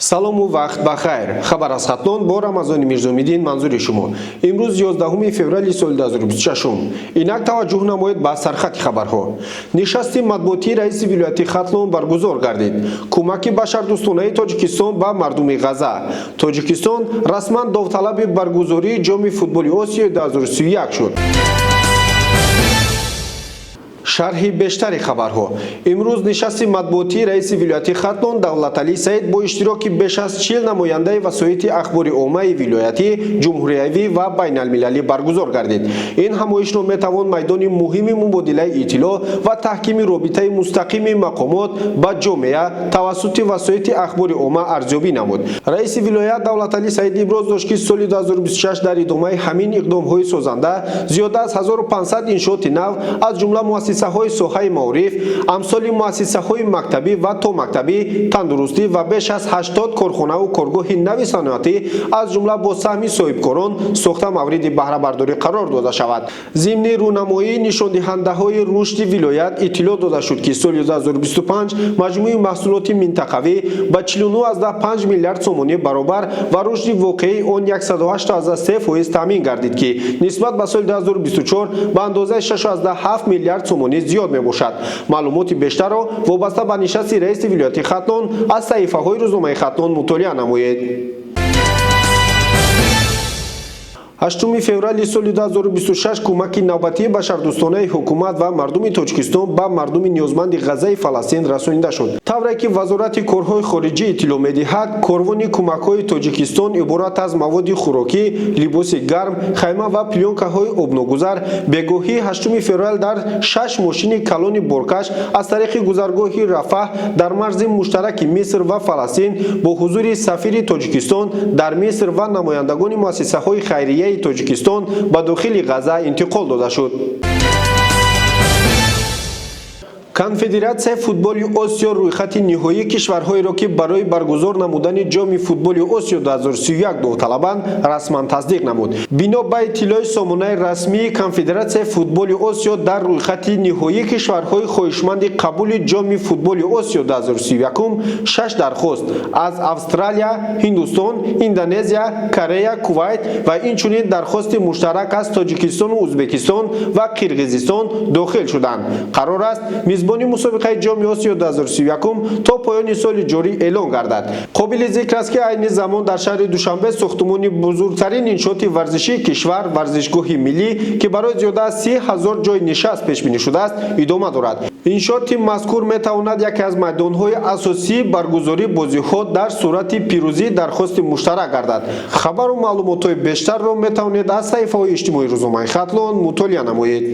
салому вақт бахайр. Хабар аз Хатлон бо Рамазони Мирзоумиддин манзури шумо. Имрӯз 11 феврали соли 2026. Инак таваҷҷӯҳ намоед ба сархати хабарҳо. Нишасти матбуотии раиси вилояти Хатлон баргузор гардид. Кӯмаки башардӯстонаи Тоҷикистон ба мардуми Ғаза. Тоҷикистон расман довталаби баргузории ҷоми футболи Осиёи 2031 шуд. шарҳи бештари хабарҳо. Имрӯз нишасти матбуотии раиси вилояти Хатлон Давлаталӣ Саид бо иштироки беш аз 40 намояндаи васоити ахбори оммаи вилоятӣ, ҷумҳуриявӣ ва байналмилалӣ баргузор гардид. Ин ҳамоишро метавон майдони муҳими мубодилаи иттилоъ ва таҳкими робитаи мустақими мақомот ба ҷомеа тавассути васоити ахбори омма арзёбӣ намуд. Раиси вилоят Давлаталӣ Саид иброз дошт ки соли 2026 дар идомаи ҳамин иқдомҳои созанда зиёда аз 1500 иншооти нав аз ҷумла муассисаҳои соҳаи маориф, амсоли муассисаҳои мактабӣ ва томактабӣ, тандурустӣ ва беш аз 80 корхонаву коргоҳи нави саноатӣ аз ҷумла бо саҳми соҳибкорон сохта мавриди баҳрабардорӣ қарор дода шавад. Зимни рӯнамоии нишондиҳандаҳои рушди вилоят иттилоъ дода шуд ки соли 2025 маҷмӯи маҳсулоти минтақавӣ ба 49,5 миллиард сомонӣ баробар ва рушди воқеии он 108,3% таъмин гардид ки нисбат ба соли 2024 ба андозаи 6,7 миллиард сомонӣ зиёд мебошад. Маълумоти бештарро вобаста ба нишасти раиси вилояти Хатлон аз саҳифаҳои рӯзномаи Хатлон мутолиа намоед. 8 феврали соли 2026 кӯмаки навбатии башардӯстонаи ҳукумат ва мардуми Тоҷикистон ба мардуми ниёзманди Ғазаи Фаластин расонида шуд. Тавре ки вазорати корҳои хориҷӣ иттилоъ медиҳад, корвони кӯмакҳои Тоҷикистон иборат аз маводи хӯрокӣ, либоси гарм, хайма ва плёнкаҳои обногузар бегоҳии 8 феврал дар 6 мошини калони боркаш аз тариқи гузаргоҳи Рафаҳ дар марзи муштараки Миср ва Фаластин бо ҳузури сафири Тоҷикистон дар Миср ва намояндагони муассисаҳои хайрияи Тоҷикистон ба дохили Ғаза интиқол дода шуд. Конфедератсияи футболи Осиё рӯйхати ниҳоии кишварҳоеро ки барои баргузор намудани ҷоми футболи Осиё 2031 довталабанд расман тасдиқ намуд. Бино ба иттилоъи сомонаи расмии Конфедератсияи футболи Осиё дар рӯйхати ниҳоии кишварҳои хоҳишманди қабули ҷоми футболи Осиё 2031 6 дархост аз Австралия, Ҳиндустон, Индонезия, Корея, Кувайт ва инчунин дархости муштарак аз Тоҷикистону Узбекистон ва Қирғизистон дохил шуданд. Қарор аст мизбони мусобиқаи ҷоми Осиё 2031 то поёни соли ҷорӣ эълон гардад. Қобили зикр аст ки айни замон дар шаҳри Душанбе сохтумони бузургтарин иншооти варзишии кишвар варзишгоҳи миллӣ ки барои зиёда аз 30,000 ҷойи нишаст пешбинӣ шудааст идома дорад. Иншооти мазкур метавонад яке аз майдонҳои асосии баргузории бозиҳо дар сурати пирӯзии дархости муштарак гардад. Хабару маълумотҳои бештарро метавонед аз саҳифаҳои иҷтимоии рӯзномаи Хатлон мутолиа намоед.